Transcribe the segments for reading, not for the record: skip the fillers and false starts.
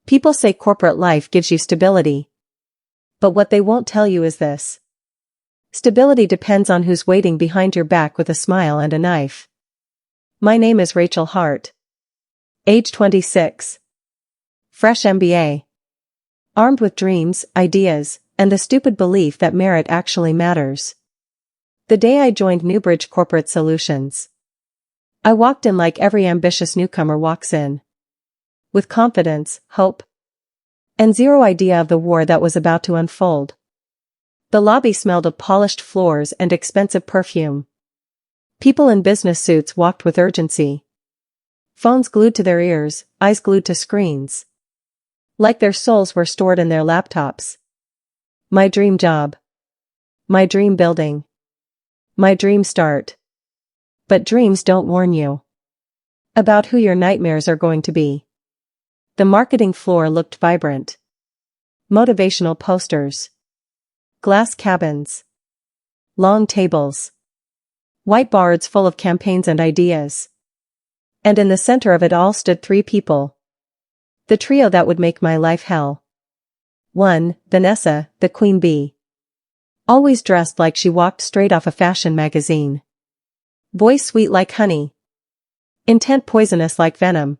People say corporate life gives you stability. But what they won't tell you is this. Stability depends on who's waiting behind your back with a smile and a knife. My name is Rachel Hart. Age 26. Fresh MBA. Armed with dreams, ideas, and the stupid belief that merit actually matters. The day I joined Newbridge Corporate Solutions, I walked in like every ambitious newcomer walks in. With confidence, hope, and zero idea of the war that was about to unfold. The lobby smelled of polished floors and expensive perfume. People in business suits walked with urgency. Phones glued to their ears, eyes glued to screens. Like their souls were stored in their laptops. My dream job. My dream building. My dream start. But dreams don't warn you about who your nightmares are going to be. The marketing floor looked vibrant. Motivational posters. Glass cabins. Long tables. Whiteboards full of campaigns and ideas. And in the center of it all stood three people. The trio that would make my life hell. 1. Vanessa, the queen bee. Always dressed like she walked straight off a fashion magazine. Voice sweet like honey. Intent poisonous like venom.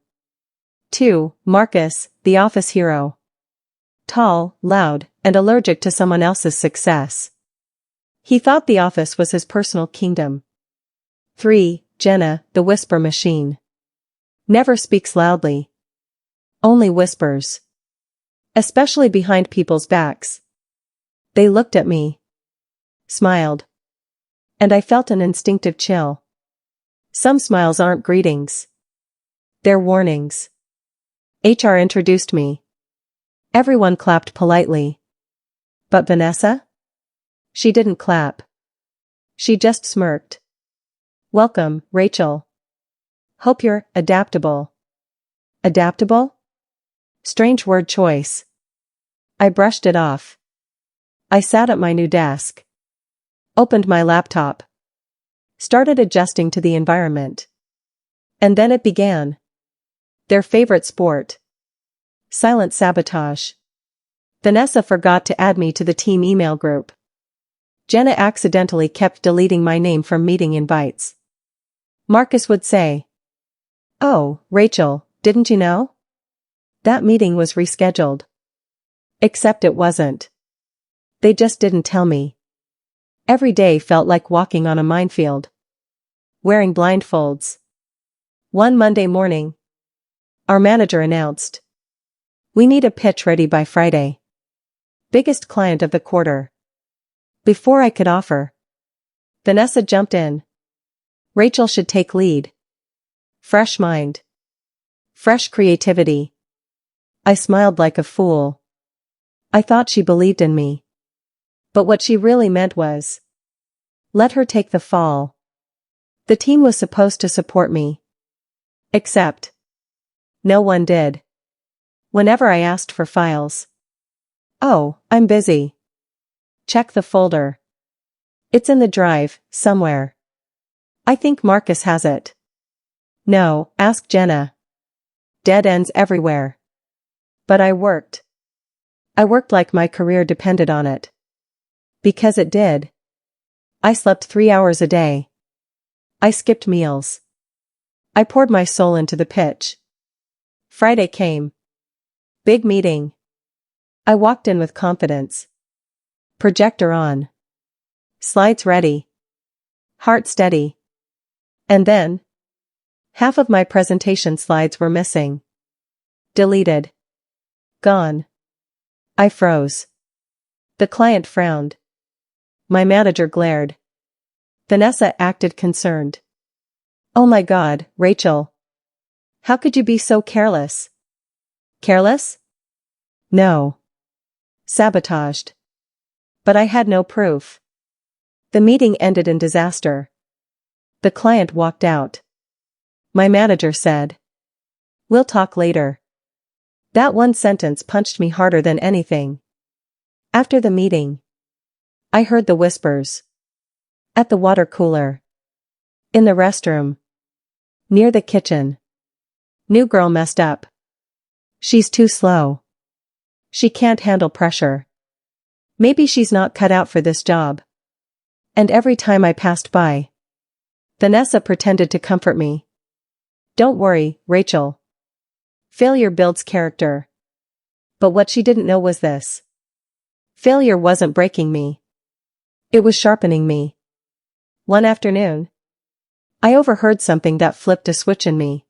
2. Marcus, the office hero. Tall, loud, and allergic to someone else's success. He thought the office was his personal kingdom. 3. Jenna, the whisper machine. Never speaks loudly. Only whispers. Especially behind people's backs. They looked at me. Smiled. And I felt an instinctive chill. Some smiles aren't greetings. They're warnings. HR introduced me. Everyone clapped politely. But Vanessa? She didn't clap. She just smirked. Welcome, Rachel. Hope you're adaptable. Adaptable? Strange word choice. I brushed it off. I sat at my new desk. Opened my laptop. Started adjusting to the environment. And then it began. Their favorite sport. Silent sabotage. Vanessa forgot to add me to the team email group. Jenna accidentally kept deleting my name from meeting invites. Marcus would say, "Oh, Rachel, didn't you know? That meeting was rescheduled." Except it wasn't. They just didn't tell me. Every day felt like walking on a minefield. Wearing blindfolds. One Monday morning, our manager announced, "We need a pitch ready by Friday. Biggest client of the quarter." Before I could offer, Vanessa jumped in. Rachel should take lead. Fresh mind. Fresh creativity. I smiled like a fool. I thought she believed in me. But what she really meant was, let her take the fall. The team was supposed to support me. Except, no one did. Whenever I asked for files. "Oh, I'm busy." Check the folder. It's in the drive, somewhere. I think Marcus has it. No, ask Jenna. Dead ends everywhere. But I worked. I worked like my career depended on it. Because it did. I slept 3 hours a day. I skipped meals. I poured my soul into the pitch. Friday came. Big meeting. I walked in with confidence. Projector on. Slides ready. Heart steady. And then, half of my presentation slides were missing. Deleted. Gone. I froze. The client frowned. My manager glared. Vanessa acted concerned. "Oh my God, Rachel. How could you be so careless?" Careless? No. Sabotaged. But I had no proof. The meeting ended in disaster. The client walked out. My manager said, "We'll talk later." That one sentence punched me harder than anything. After the meeting, I heard the whispers. At the water cooler. In the restroom. Near the kitchen. New girl messed up. She's too slow. She can't handle pressure. Maybe she's not cut out for this job. And every time I passed by, Vanessa pretended to comfort me. Don't worry, Rachel. Failure builds character. But what she didn't know was this. Failure wasn't breaking me. It was sharpening me. One afternoon, I overheard something that flipped a switch in me.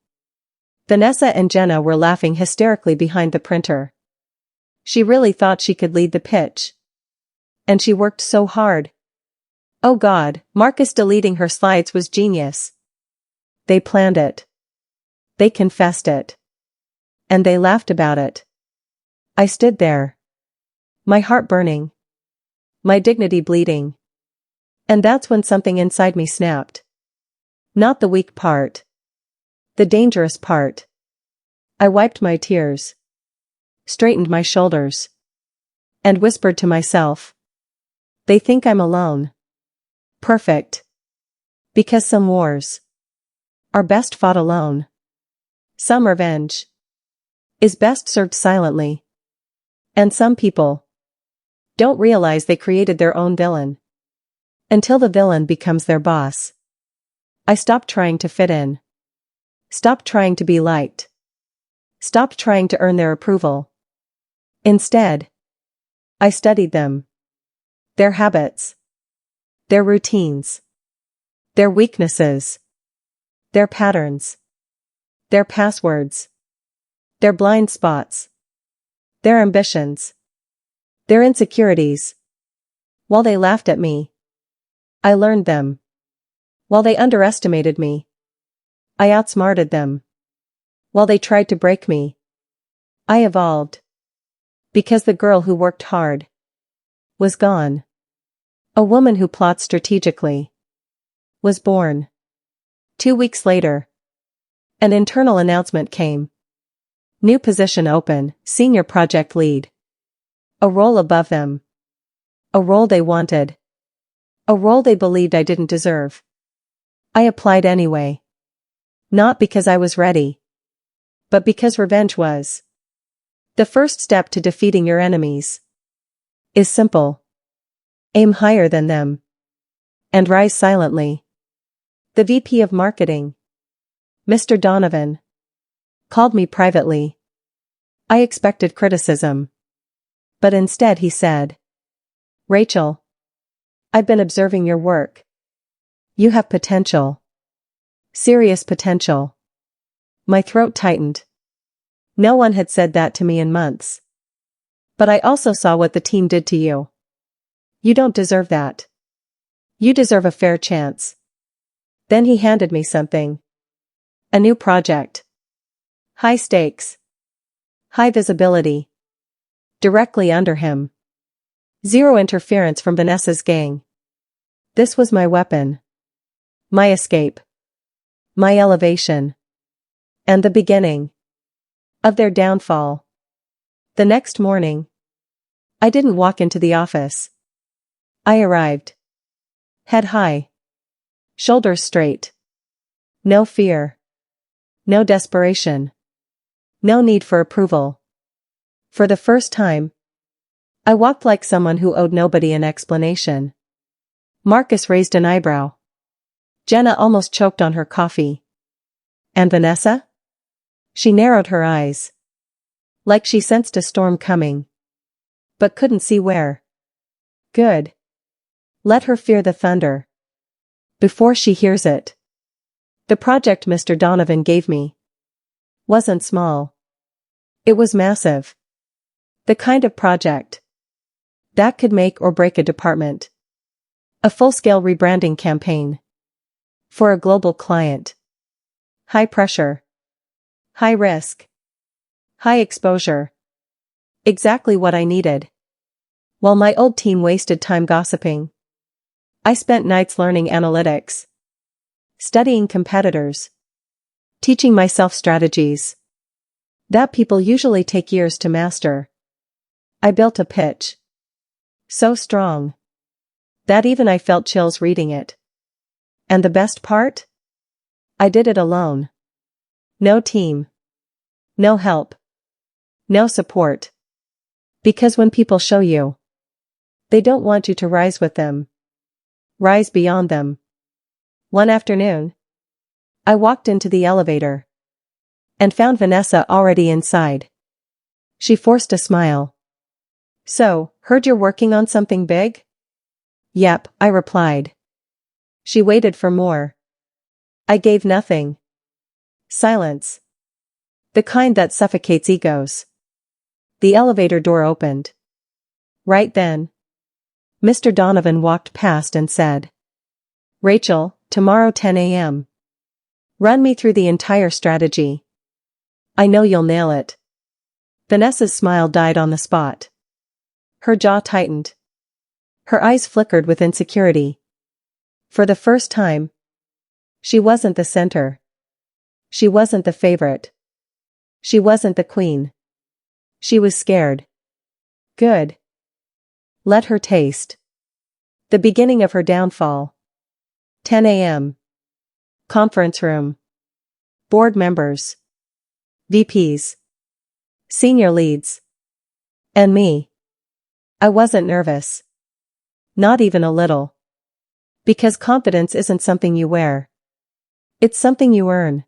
Vanessa and Jenna were laughing hysterically behind the printer. She really thought she could lead the pitch. And she worked so hard. Oh God, Marcus deleting her slides was genius. They planned it. They confessed it. And they laughed about it. I stood there. My heart burning. My dignity bleeding. And that's when something inside me snapped. Not the weak part. The dangerous part. I wiped my tears. Straightened my shoulders. And whispered to myself. They think I'm alone. Perfect. Because some wars are best fought alone. Some revenge is best served silently. And some people don't realize they created their own villain. Until the villain becomes their boss. I stopped trying to fit in. Stopped trying to be liked. Stopped trying to earn their approval. Instead, I studied them. Their habits. Their routines. Their weaknesses. Their patterns. Their passwords. Their blind spots. Their ambitions. Their insecurities. While they laughed at me, I learned them. While they underestimated me, I outsmarted them. While they tried to break me, I evolved. Because the girl who worked hard was gone. A woman who plots strategically was born. 2 weeks later, an internal announcement came. New position open, senior project lead. A role above them. A role they wanted. A role they believed I didn't deserve. I applied anyway. Not because I was ready, but because revenge was. The first step to defeating your enemies is simple. Aim higher than them. And rise silently. The VP of Marketing, Mr. Donovan, called me privately. I expected criticism. But instead he said, Rachel, I've been observing your work. You have potential. Serious potential. My throat tightened. No one had said that to me in months. But I also saw what the team did to you. You don't deserve that. You deserve a fair chance. Then he handed me something. A new project. High stakes. High visibility. Directly under him. Zero interference from Vanessa's gang. This was my weapon. My escape. My elevation. And the beginning of their downfall. The next morning, I didn't walk into the office. I arrived. Head high. Shoulders straight. No fear. No desperation. No need for approval. For the first time, I walked like someone who owed nobody an explanation. Marcus raised an eyebrow. Jenna almost choked on her coffee. And Vanessa? She narrowed her eyes. Like she sensed a storm coming. But couldn't see where. Good. Let her fear the thunder. Before she hears it. The project Mr. Donovan gave me wasn't small. It was massive. The kind of project that could make or break a department. A full-scale rebranding campaign. For a global client. High pressure. High risk. High exposure. Exactly what I needed. While my old team wasted time gossiping, I spent nights learning analytics. Studying competitors. Teaching myself strategies that people usually take years to master. I built a pitch. So strong that even I felt chills reading it. And the best part? I did it alone. No team. No help. No support. Because when people show you, they don't want you to rise with them. Rise beyond them. One afternoon, I walked into the elevator and found Vanessa already inside. She forced a smile. So, heard you're working on something big? Yep, I replied. She waited for more. I gave nothing. Silence. The kind that suffocates egos. The elevator door opened. Right then, Mr. Donovan walked past and said, Rachel, tomorrow 10 a.m. Run me through the entire strategy. I know you'll nail it. Vanessa's smile died on the spot. Her jaw tightened. Her eyes flickered with insecurity. For the first time, she wasn't the center. She wasn't the favorite. She wasn't the queen. She was scared. Good. Let her taste. The beginning of her downfall. 10 a.m. Conference room. Board members. VPs. Senior leads. And me. I wasn't nervous. Not even a little. Because confidence isn't something you wear. It's something you earn.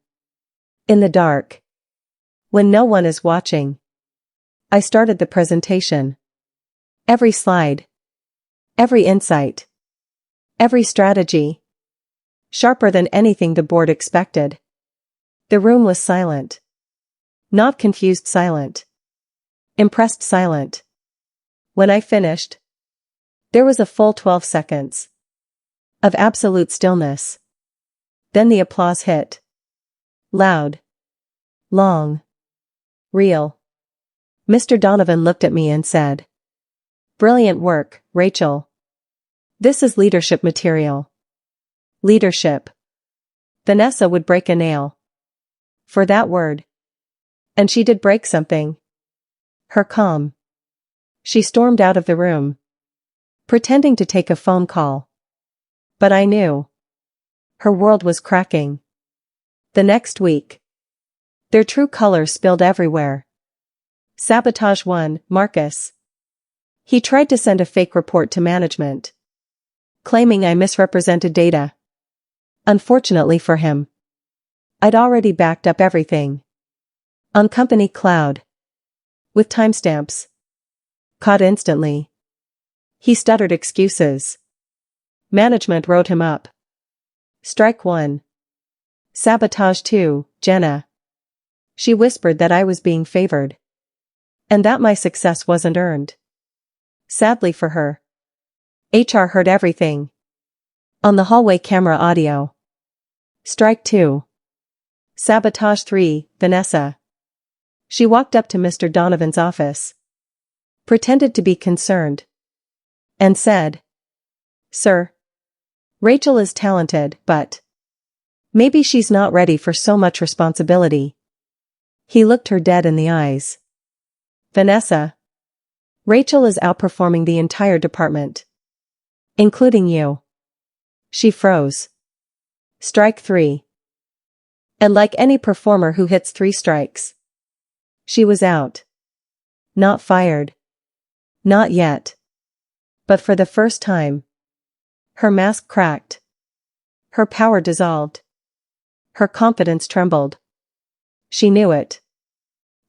In the dark. When no one is watching. I started the presentation. Every slide. Every insight. Every strategy. Sharper than anything the board expected. The room was silent. Not confused silent. Impressed silent. When I finished, there was a full 12 seconds of absolute stillness. Then the applause hit. Loud. Long. Real. Mr. Donovan looked at me and said, Brilliant work, Rachel. This is leadership material. Leadership. Vanessa would break a nail. For that word. And she did break something. Her calm. She stormed out of the room. Pretending to take a phone call. But I knew. Her world was cracking. The next week. Their true colors spilled everywhere. Sabotage 1, Marcus. He tried to send a fake report to management. Claiming I misrepresented data. Unfortunately for him. I'd already backed up everything. On company cloud. With timestamps. Caught instantly. He stuttered excuses. Management wrote him up. Strike 1. Sabotage 2, Jenna. She whispered that I was being favored. And that my success wasn't earned. Sadly for her. HR heard everything. On the hallway camera audio. Strike 2. Sabotage 3, Vanessa. She walked up to Mr. Donovan's office. Pretended to be concerned. And said, Sir. Rachel is talented, but maybe she's not ready for so much responsibility. He looked her dead in the eyes. Vanessa. Rachel is outperforming the entire department. Including you. She froze. Strike 3. And like any performer who hits 3 strikes. She was out. Not fired. Not yet. But for the first time. Her mask cracked. Her power dissolved. Her confidence trembled. She knew it.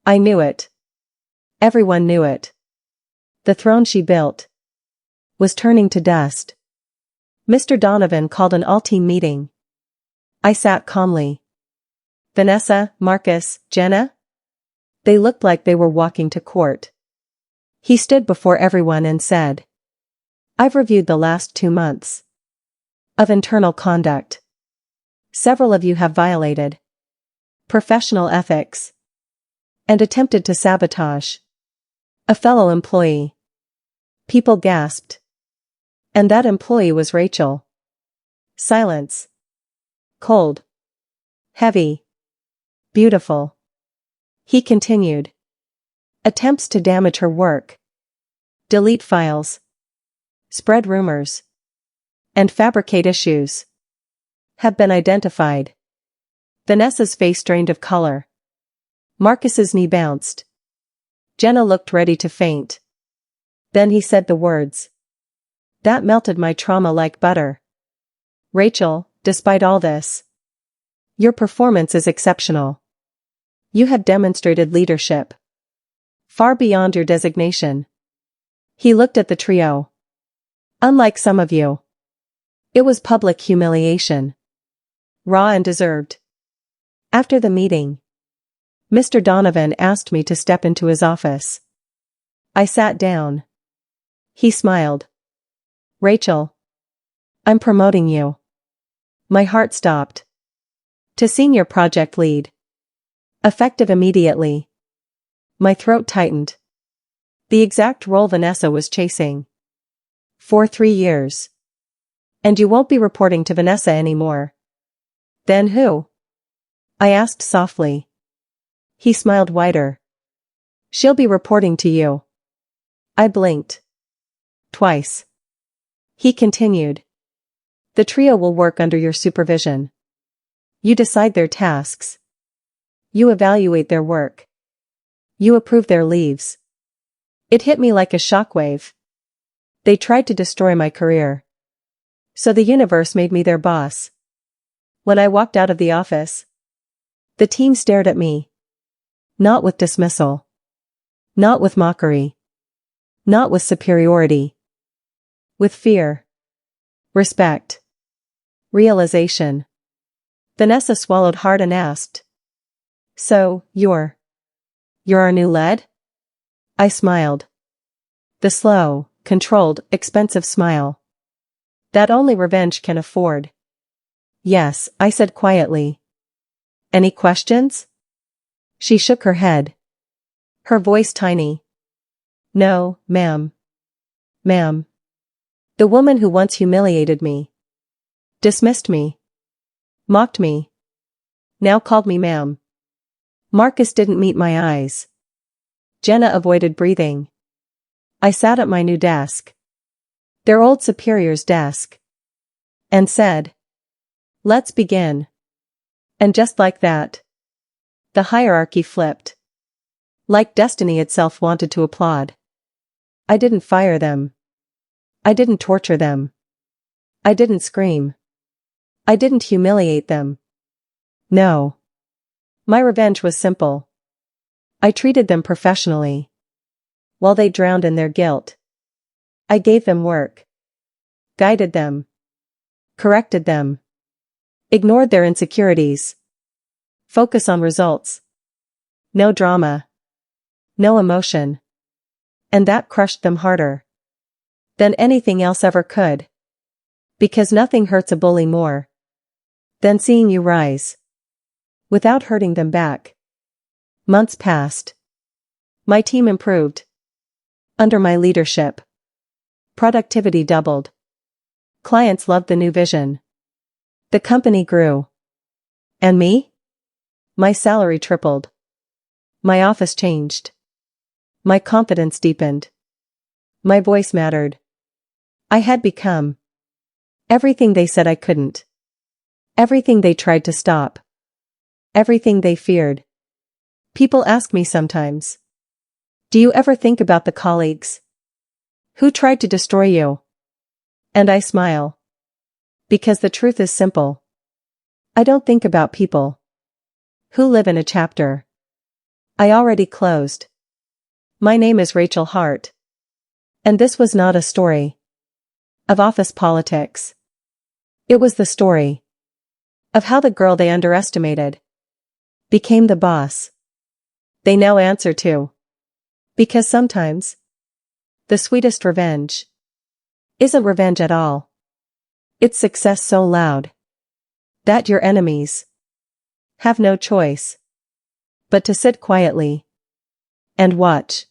I knew it. Everyone knew it. The throne she built was turning to dust. Mr. Donovan called an all-team meeting. I sat calmly. Vanessa, Marcus, Jenna? They looked like they were walking to court. He stood before everyone and said, I've reviewed the last 2 months of internal conduct. Several of you have violated professional ethics and attempted to sabotage a fellow employee. People gasped. And that employee was Rachel. Silence. Cold. Heavy. Beautiful. He continued. Attempts to damage her work. Delete files. Spread rumors. And fabricate issues. Have been identified. Vanessa's face drained of color. Marcus's knee bounced. Jenna looked ready to faint. Then he said the words. That melted my trauma like butter. Rachel, despite all this, your performance is exceptional. You have demonstrated leadership far beyond your designation. He looked at the trio. Unlike some of you, it was public humiliation. Raw and deserved. After the meeting, Mr. Donovan asked me to step into his office. I sat down. He smiled. Rachel, I'm promoting you. My heart stopped. To senior project lead. Effective immediately. My throat tightened. The exact role Vanessa was chasing. For 3 years. And you won't be reporting to Vanessa anymore. Then who? I asked softly. He smiled wider. She'll be reporting to you. I blinked. Twice. He continued. The trio will work under your supervision. You decide their tasks. You evaluate their work. You approve their leaves. It hit me like a shockwave. They tried to destroy my career. So the universe made me their boss. When I walked out of the office, the team stared at me. Not with dismissal. Not with mockery. Not with superiority. With fear. Respect. Realization. Vanessa swallowed hard and asked. So, you're our new lead? I smiled. The slow, controlled, expensive smile that only revenge can afford. Yes, I said quietly. Any questions? She shook her head. Her voice tiny. No, ma'am. Ma'am. The woman who once humiliated me, dismissed me, mocked me, now called me ma'am. Marcus didn't meet my eyes. Jenna avoided breathing. I sat at my new desk, their old superior's desk, and said, let's begin. And just like that, the hierarchy flipped. Like destiny itself wanted to applaud. I didn't fire them. I didn't torture them. I didn't scream. I didn't humiliate them. No. My revenge was simple. I treated them professionally. While they drowned in their guilt, I gave them work. Guided them. Corrected them. Ignored their insecurities. Focus on results. No drama. No emotion. And that crushed them harder than anything else ever could. Because nothing hurts a bully more than seeing you rise without hurting them back. Months passed. My team improved. Under my leadership, productivity doubled. Clients loved the new vision. The company grew. And me? My salary tripled. My office changed. My confidence deepened. My voice mattered. I had become everything they said I couldn't. Everything they tried to stop. Everything they feared. People ask me sometimes, do you ever think about the colleagues who tried to destroy you? And I smile. Because the truth is simple. I don't think about people who live in a chapter I already closed. My name is Rachel Hart. And this was not a story of office politics. It was the story of how the girl they underestimated became the boss they now answer to. Because sometimes the sweetest revenge isn't revenge at all. It's success so loud that your enemies have no choice but to sit quietly and watch.